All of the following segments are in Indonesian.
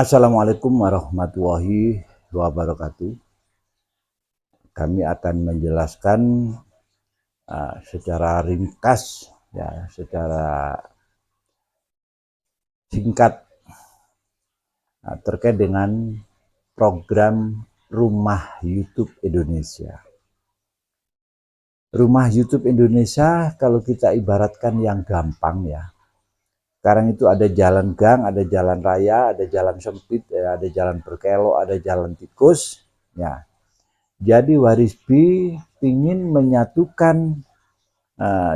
Assalamualaikum warahmatullahi wabarakatuh. Kami akan menjelaskan secara ringkas, ya, secara singkat terkait dengan program Rumah YouTube Indonesia. Rumah YouTube Indonesia kalau kita ibaratkan yang gampang ya. Sekarang itu ada jalan gang, ada jalan raya, ada jalan sempit, ada jalan berkelok, ada jalan tikus, ya. Jadi Warisbi ingin menyatukan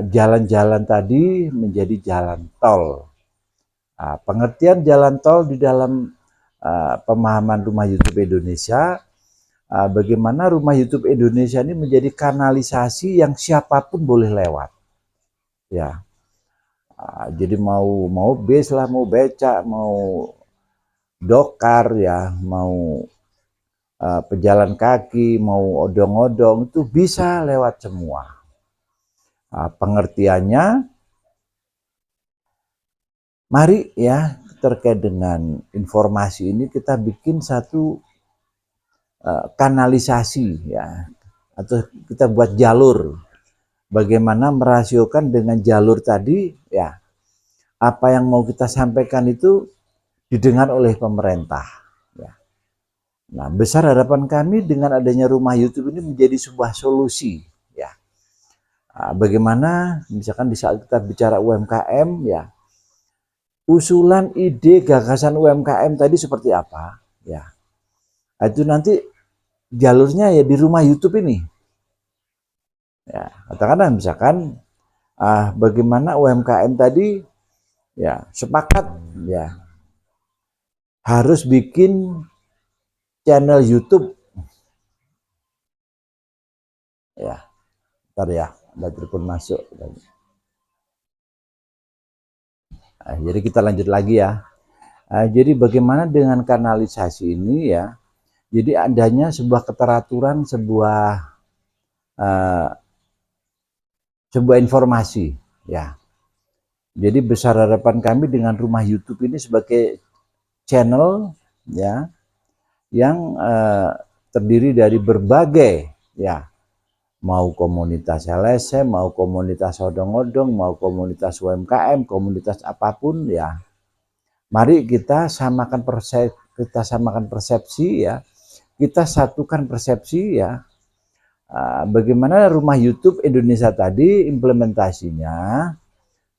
jalan-jalan tadi menjadi jalan tol. Pengertian jalan tol di dalam pemahaman Rumah YouTube Indonesia, bagaimana Rumah YouTube Indonesia ini menjadi kanalisasi yang siapapun boleh lewat. Ya, jadi mau bis lah, mau becak, mau dokar ya, mau pejalan kaki, mau odong-odong, itu bisa lewat semua. Pengertiannya, mari ya terkait dengan informasi ini kita bikin satu kanalisasi ya, atau kita buat jalur. Bagaimana merasiokan dengan jalur tadi ya, apa yang mau kita sampaikan itu didengar oleh pemerintah. Ya. Nah, besar harapan kami dengan adanya Rumah YouTube ini menjadi sebuah solusi. Ya. Bagaimana misalkan di saat kita bicara UMKM ya, usulan ide gagasan UMKM tadi seperti apa ya, itu nanti jalurnya ya di Rumah YouTube ini ya. Katakanlah misalkan bagaimana UMKM tadi ya sepakat ya harus bikin channel YouTube ya. Ntar ya, ada telepon masuk. Jadi kita lanjut lagi ya. Jadi bagaimana dengan kanalisasi ini ya, jadi adanya sebuah keteraturan, sebuah informasi ya. Jadi besar harapan kami dengan Rumah YouTube ini sebagai channel ya yang terdiri dari berbagai ya, mau komunitas LSM, mau komunitas odong-odong, mau komunitas UMKM, komunitas apapun ya. Mari kita samakan persepsi ya, kita satukan persepsi ya. Bagaimana Rumah YouTube Indonesia tadi implementasinya,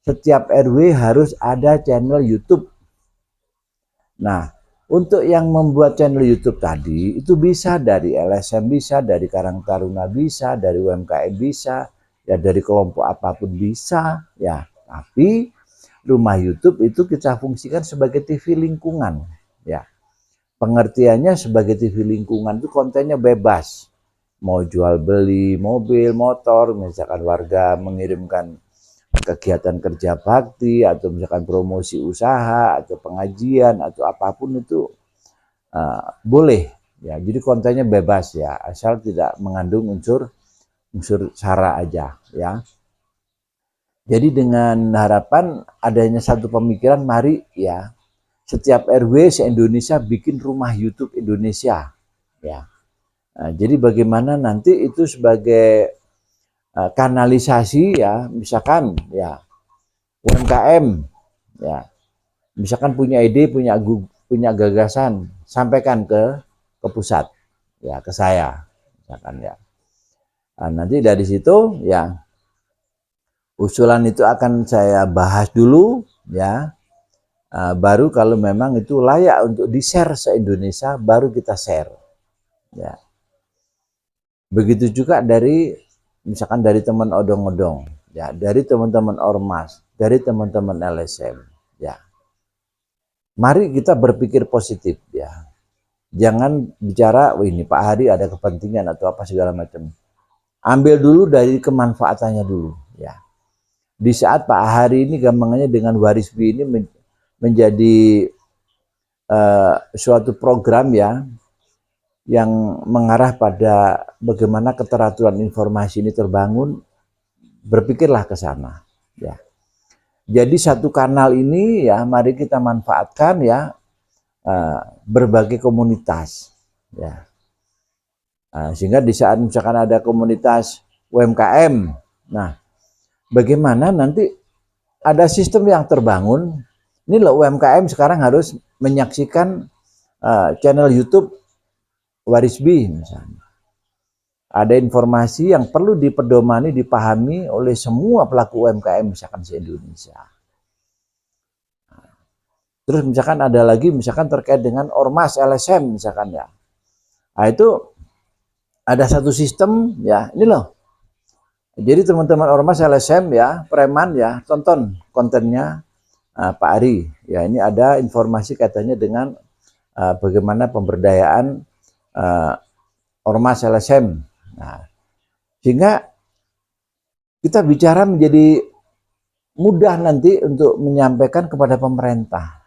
setiap RW harus ada channel YouTube. Nah, untuk yang membuat channel YouTube tadi itu bisa dari LSM, bisa dari Karang Taruna, bisa dari UMKM, bisa ya dari kelompok apapun bisa ya. Tapi Rumah YouTube itu kita fungsikan sebagai TV lingkungan ya. Pengertiannya sebagai TV lingkungan itu kontennya bebas, mau jual beli mobil, motor, misalkan warga mengirimkan kegiatan kerja bakti atau misalkan promosi usaha atau pengajian atau apapun itu boleh ya. Jadi kontennya bebas ya, asal tidak mengandung unsur sara aja ya. Jadi dengan harapan adanya satu pemikiran, mari ya setiap RW se-Indonesia bikin Rumah YouTube Indonesia ya. Jadi bagaimana nanti itu sebagai kanalisasi ya, misalkan ya UMKM ya, misalkan punya ide, punya gagasan, sampaikan ke pusat ya, ke saya misalkan ya. Nanti dari situ ya usulan itu akan saya bahas dulu ya. Baru kalau memang itu layak untuk di-share se-Indonesia, baru kita share ya. Begitu juga dari misalkan dari teman odong-odong ya, dari teman-teman ormas, dari teman-teman LSM ya. Mari kita berpikir positif ya. Jangan bicara, wah ini Pak Hari ada kepentingan atau apa segala macam. Ambil dulu dari kemanfaatannya dulu ya. Di saat Pak Hari ini gampangannya dengan Warisbi ini menjadi suatu program ya yang mengarah pada bagaimana keteraturan informasi ini terbangun, berpikirlah ke sana ya. Jadi satu kanal ini ya mari kita manfaatkan ya, berbagai komunitas, ya. Sehingga di saat misalkan ada komunitas UMKM, nah bagaimana nanti ada sistem yang terbangun. Ini loh, UMKM sekarang harus menyaksikan channel YouTube Warisbi misalnya. Ada informasi yang perlu dipedomani, dipahami oleh semua pelaku UMKM misalkan se-Indonesia. Terus misalkan ada lagi misalkan terkait dengan ormas LSM misalkan ya. Nah itu ada satu sistem ya, ini loh. Jadi teman-teman ormas LSM ya, preman ya, tonton kontennya Pak Ari. Ya ini ada informasi katanya dengan bagaimana pemberdayaan ormas LSM. Nah, sehingga kita bicara menjadi mudah nanti untuk menyampaikan kepada pemerintah.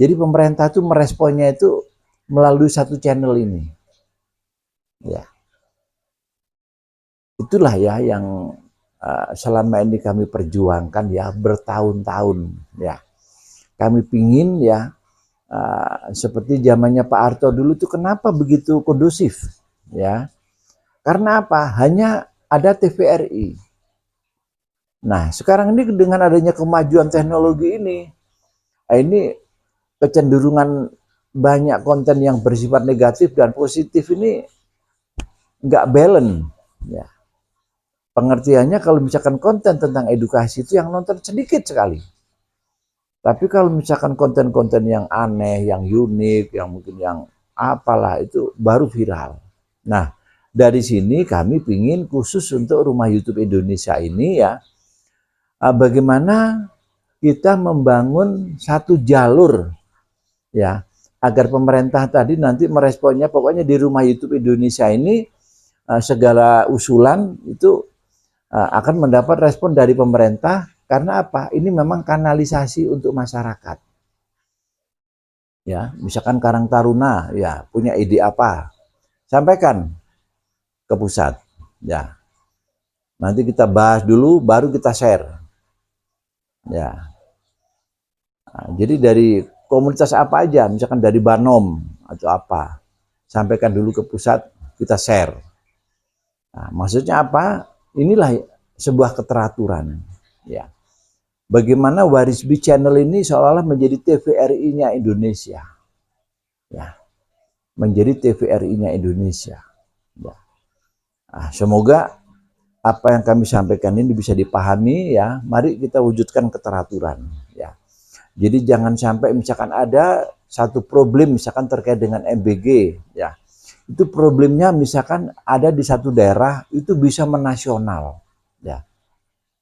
Jadi pemerintah itu meresponnya itu melalui satu channel ini. Ya. Itulah ya yang selama ini kami perjuangkan ya bertahun-tahun ya. Kami pingin ya seperti zamannya Pak Harto dulu itu kenapa begitu kondusif ya. Karena apa? Hanya ada TVRI. Nah, sekarang ini dengan adanya kemajuan teknologi ini kecenderungan banyak konten yang bersifat negatif dan positif ini nggak balance ya. Pengertiannya kalau misalkan konten tentang edukasi itu yang nonton sedikit sekali. Tapi kalau misalkan konten-konten yang aneh, yang unik, yang mungkin yang apalah itu baru viral. Nah, dari sini kami pingin khusus untuk Rumah YouTube Indonesia ini ya, bagaimana kita membangun satu jalur ya, agar pemerintah tadi nanti meresponnya pokoknya di Rumah YouTube Indonesia ini segala usulan itu akan mendapat respon dari pemerintah. Karena apa? Ini memang kanalisasi untuk masyarakat. Ya, misalkan Karang Taruna ya punya ide apa, sampaikan ke pusat. Ya, nanti kita bahas dulu, baru kita share. Ya, jadi dari komunitas apa aja, misalkan dari Banom atau apa, sampaikan dulu ke pusat, kita share. Nah, maksudnya apa? Inilah sebuah keteraturan. Ya. Bagaimana Warisbi Channel ini seolah-olah menjadi TVRI-nya Indonesia. Ya. Menjadi TVRI-nya Indonesia. Ya. Nah, semoga apa yang kami sampaikan ini bisa dipahami ya. Mari kita wujudkan keteraturan ya. Jadi jangan sampai misalkan ada satu problem misalkan terkait dengan MBG ya. Itu problemnya misalkan ada di satu daerah itu bisa menasional ya.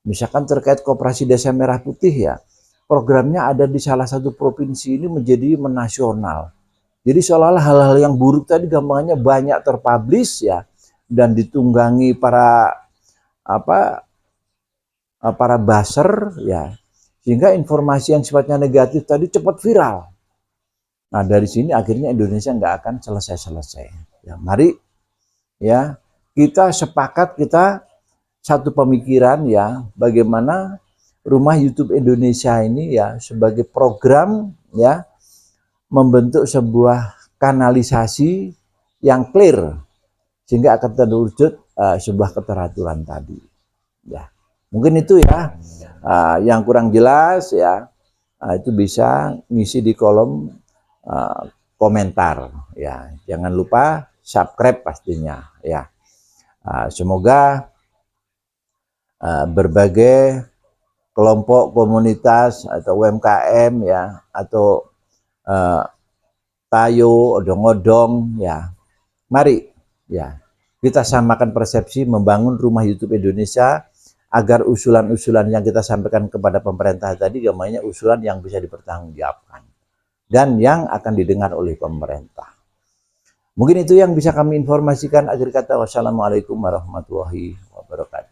Misalkan terkait Koperasi Desa Merah Putih ya, programnya ada di salah satu provinsi ini menjadi menasional. Jadi seolah-olah hal-hal yang buruk tadi gampangnya banyak terpublish ya dan ditunggangi para buzzer ya, sehingga informasi yang sifatnya negatif tadi cepat viral. Nah dari sini akhirnya Indonesia nggak akan selesai-selesai. Ya, mari ya kita sepakat, kita satu pemikiran ya, bagaimana Rumah YouTube Indonesia ini ya sebagai program ya membentuk sebuah kanalisasi yang clear sehingga akan terwujud sebuah keteraturan tadi. Ya, mungkin itu ya yang kurang jelas ya itu bisa ngisi di kolom komentar ya. Jangan lupa subscribe pastinya ya. Semoga berbagai kelompok komunitas atau UMKM ya atau tayo odong-odong ya, mari ya kita samakan persepsi membangun Rumah YouTube Indonesia agar usulan-usulan yang kita sampaikan kepada pemerintah tadi gamanya usulan yang bisa dipertanggungjawabkan dan yang akan didengar oleh pemerintah. Mungkin itu yang bisa kami informasikan. Akhir kata, wassalamualaikum warahmatullahi wabarakatuh.